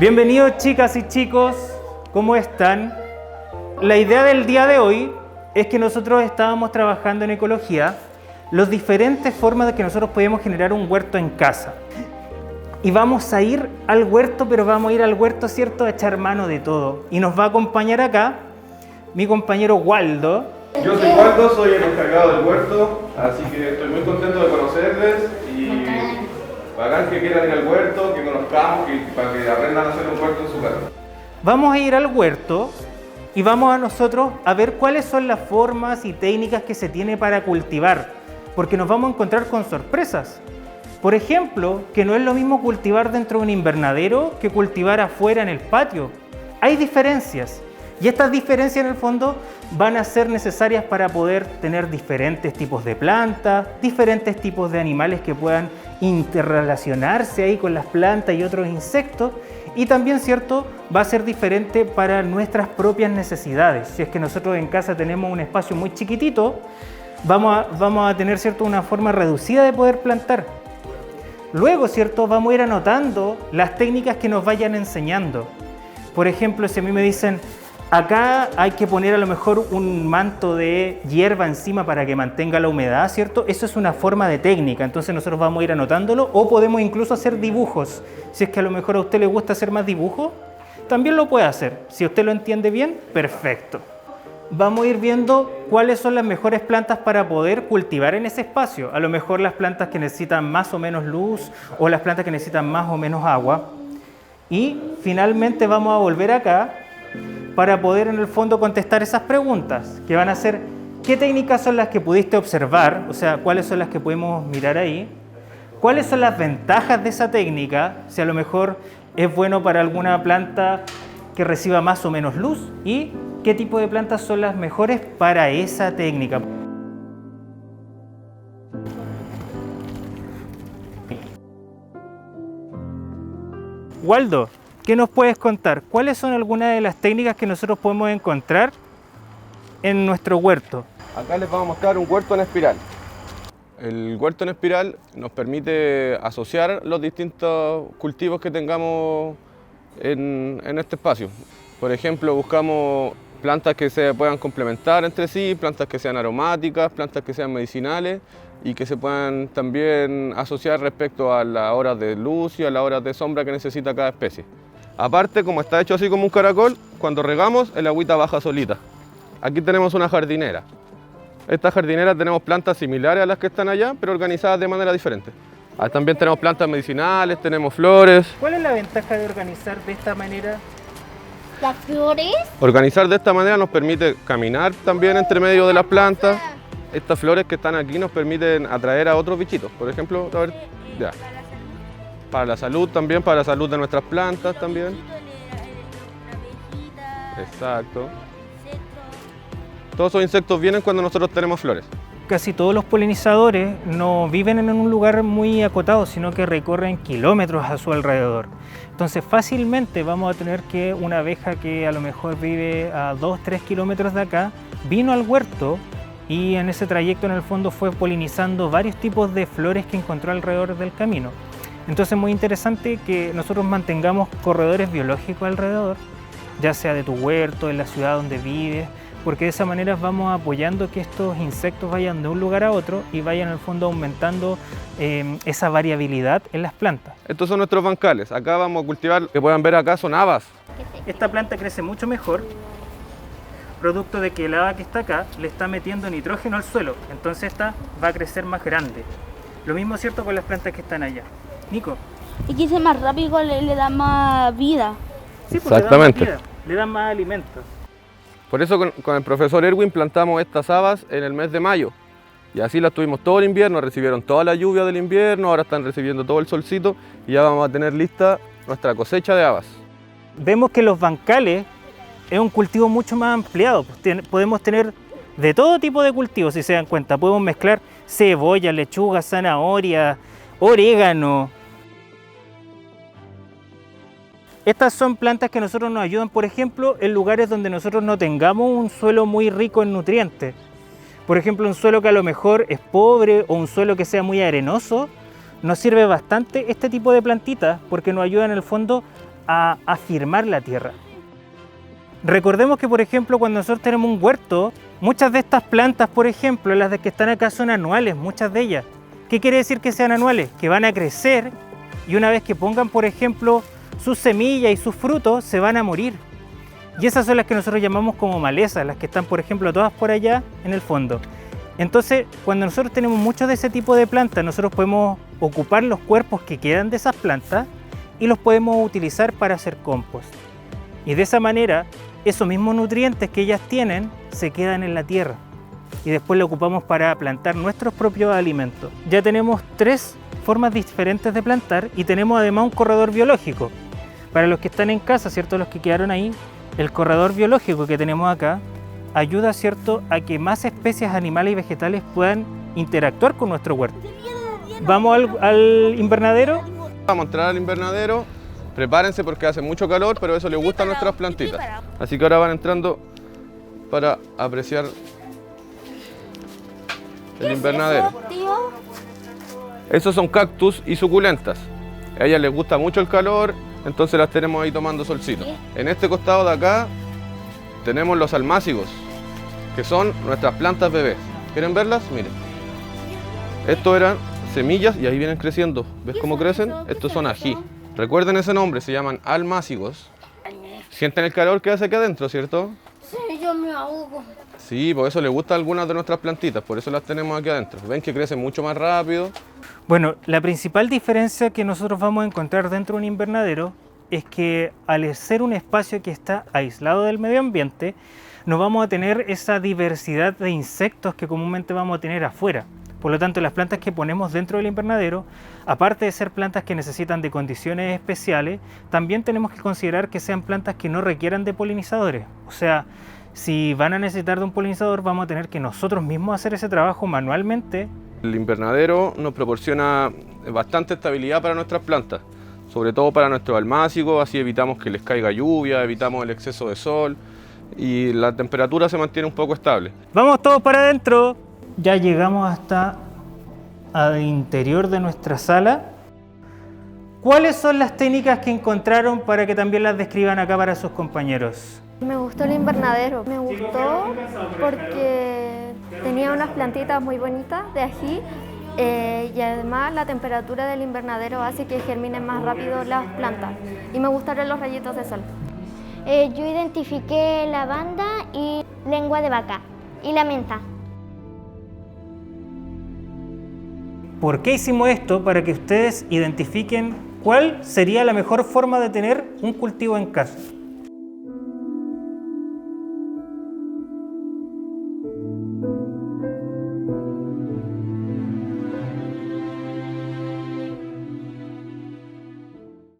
Bienvenidos chicas y chicos, ¿cómo están? La idea del día de hoy es que nosotros estábamos trabajando en ecología las diferentes formas de que nosotros podemos generar un huerto en casa. Y vamos a ir al huerto, pero vamos a ir al huerto, ¿cierto?, a echar mano de todo. Y nos va a acompañar acá mi compañero Waldo. Yo soy Waldo, soy el encargado del huerto, así que estoy muy contento de conocerles y bacán que quieran ir al huerto, que conozcamos, para que aprendan a hacer un huerto en su casa. Vamos a ir al huerto y vamos a nosotros a ver cuáles son las formas y técnicas que se tiene para cultivar, porque nos vamos a encontrar con sorpresas. Por ejemplo, que no es lo mismo cultivar dentro de un invernadero que cultivar afuera en el patio. Hay diferencias. Y estas diferencias en el fondo van a ser necesarias para poder tener diferentes tipos de plantas, diferentes tipos de animales que puedan interrelacionarse ahí con las plantas y otros insectos. Y también, ¿cierto?, va a ser diferente para nuestras propias necesidades. Si es que nosotros en casa tenemos un espacio muy chiquitito, vamos a tener, ¿cierto?, una forma reducida de poder plantar. Luego, ¿cierto?, vamos a ir anotando las técnicas que nos vayan enseñando. Por ejemplo, si a mí me dicen, acá hay que poner a lo mejor un manto de hierba encima para que mantenga la humedad, ¿cierto? Eso es una forma de técnica, entonces nosotros vamos a ir anotándolo o podemos incluso hacer dibujos. Si es que a lo mejor a usted le gusta hacer más dibujos, también lo puede hacer. Si usted lo entiende bien, perfecto. Vamos a ir viendo cuáles son las mejores plantas para poder cultivar en ese espacio. A lo mejor las plantas que necesitan más o menos luz o las plantas que necesitan más o menos agua. Y finalmente vamos a volver acá para poder en el fondo contestar esas preguntas que van a ser qué técnicas son las que pudiste observar, o sea, cuáles son las que podemos mirar ahí, cuáles son las ventajas de esa técnica, si a lo mejor es bueno para alguna planta que reciba más o menos luz y qué tipo de plantas son las mejores para esa técnica. Waldo, ¿qué nos puedes contar? ¿Cuáles son algunas de las técnicas que nosotros podemos encontrar en nuestro huerto? Acá les vamos a mostrar un huerto en espiral. El huerto en espiral nos permite asociar los distintos cultivos que tengamos en este espacio. Por ejemplo, buscamos plantas que se puedan complementar entre sí, plantas que sean aromáticas, plantas que sean medicinales y que se puedan también asociar respecto a las horas de luz y a las horas de sombra que necesita cada especie. Aparte, como está hecho así como un caracol, cuando regamos el agüita baja solita. Aquí tenemos una jardinera. Esta jardinera tenemos plantas similares a las que están allá, pero organizadas de manera diferente. También tenemos plantas medicinales, tenemos flores. ¿Cuál es la ventaja de organizar de esta manera? ¿Las flores? Organizar de esta manera nos permite caminar también entre medio de las plantas. Estas flores que están aquí nos permiten atraer a otros bichitos. Por ejemplo, a ver, ya. Para la salud también, para la salud de nuestras plantas también. Exacto. Todos esos insectos vienen cuando nosotros tenemos flores. Casi todos los polinizadores no viven en un lugar muy acotado, sino que recorren kilómetros a su alrededor. Entonces fácilmente vamos a tener que una abeja que a lo mejor vive a 2-3 kilómetros de acá, vino al huerto y en ese trayecto en el fondo fue polinizando varios tipos de flores que encontró alrededor del camino. Entonces es muy interesante que nosotros mantengamos corredores biológicos alrededor, ya sea de tu huerto, en la ciudad donde vives, porque de esa manera vamos apoyando que estos insectos vayan de un lugar a otro y vayan en el fondo aumentando esa variabilidad en las plantas. Estos son nuestros bancales. Acá vamos a cultivar, que puedan ver acá, son habas. Esta planta crece mucho mejor, producto de que el haba que está acá le está metiendo nitrógeno al suelo, entonces esta va a crecer más grande. Lo mismo es cierto con las plantas que están allá. Nico. Y crece más rápido, le da más vida. Sí, pues exactamente. Le dan más alimentos. Por eso con el profesor Erwin plantamos estas habas en el mes de mayo. Y así las tuvimos todo el invierno, recibieron toda la lluvia del invierno, ahora están recibiendo todo el solcito y ya vamos a tener lista nuestra cosecha de habas. Vemos que los bancales es un cultivo mucho más ampliado. Podemos tener de todo tipo de cultivos, si se dan cuenta. Podemos mezclar cebolla, lechuga, zanahoria, orégano. Estas son plantas que nosotros nos ayudan, por ejemplo, en lugares donde nosotros no tengamos un suelo muy rico en nutrientes. Por ejemplo, un suelo que a lo mejor es pobre o un suelo que sea muy arenoso, nos sirve bastante este tipo de plantitas porque nos ayudan en el fondo a afirmar la tierra. Recordemos que, por ejemplo, cuando nosotros tenemos un huerto, muchas de estas plantas, por ejemplo, las de que están acá son anuales, muchas de ellas. ¿Qué quiere decir que sean anuales? Que van a crecer y una vez que pongan, por ejemplo, sus semillas y sus frutos, se van a morir. Y esas son las que nosotros llamamos como malezas, las que están, por ejemplo, todas por allá en el fondo. Entonces, cuando nosotros tenemos muchos de ese tipo de plantas, nosotros podemos ocupar los cuerpos que quedan de esas plantas y los podemos utilizar para hacer compost. Y de esa manera, esos mismos nutrientes que ellas tienen se quedan en la tierra y después lo ocupamos para plantar nuestros propios alimentos. Ya tenemos 3 formas diferentes de plantar y tenemos además un corredor biológico. Para los que están en casa, ¿cierto? Los que quedaron ahí, el corredor biológico que tenemos acá ayuda, ¿cierto?, a que más especies animales y vegetales puedan interactuar con nuestro huerto. ¿Vamos al invernadero? Vamos a entrar al invernadero. Prepárense porque hace mucho calor, pero eso le gusta a nuestras plantitas. Así que ahora van entrando para apreciar el invernadero. Esos son cactus y suculentas. A ellas les gusta mucho el calor, entonces las tenemos ahí tomando solcito. En este costado de acá tenemos los almácigos, que son nuestras plantas bebés. ¿Quieren verlas? Miren. Estos eran semillas y ahí vienen creciendo. ¿Ves cómo crecen? Estos son ají. Recuerden ese nombre, se llaman almácigos. Sienten el calor que hace aquí adentro, ¿cierto? Sí, yo me ahogo. Sí, por eso les gusta a algunas de nuestras plantitas, por eso las tenemos aquí adentro. Ven que crecen mucho más rápido. Bueno, la principal diferencia que nosotros vamos a encontrar dentro de un invernadero es que al ser un espacio que está aislado del medio ambiente, no vamos a tener esa diversidad de insectos que comúnmente vamos a tener afuera. Por lo tanto, las plantas que ponemos dentro del invernadero, aparte de ser plantas que necesitan de condiciones especiales, también tenemos que considerar que sean plantas que no requieran de polinizadores. O sea, si van a necesitar de un polinizador, vamos a tener que nosotros mismos hacer ese trabajo manualmente. El invernadero nos proporciona bastante estabilidad para nuestras plantas, sobre todo para nuestros almácigos, así evitamos que les caiga lluvia, evitamos el exceso de sol y la temperatura se mantiene un poco estable. ¡Vamos todos para adentro! Ya llegamos hasta al interior de nuestra sala. ¿Cuáles son las técnicas que encontraron para que también las describan acá para sus compañeros? Me gustó el invernadero, me gustó porque tenía unas plantitas muy bonitas de ají y además la temperatura del invernadero hace que germinen más rápido las plantas y me gustaron los rayitos de sol. Yo identifiqué lavanda y lengua de vaca y la menta. ¿Por qué hicimos esto? Para que ustedes identifiquen cuál sería la mejor forma de tener un cultivo en casa.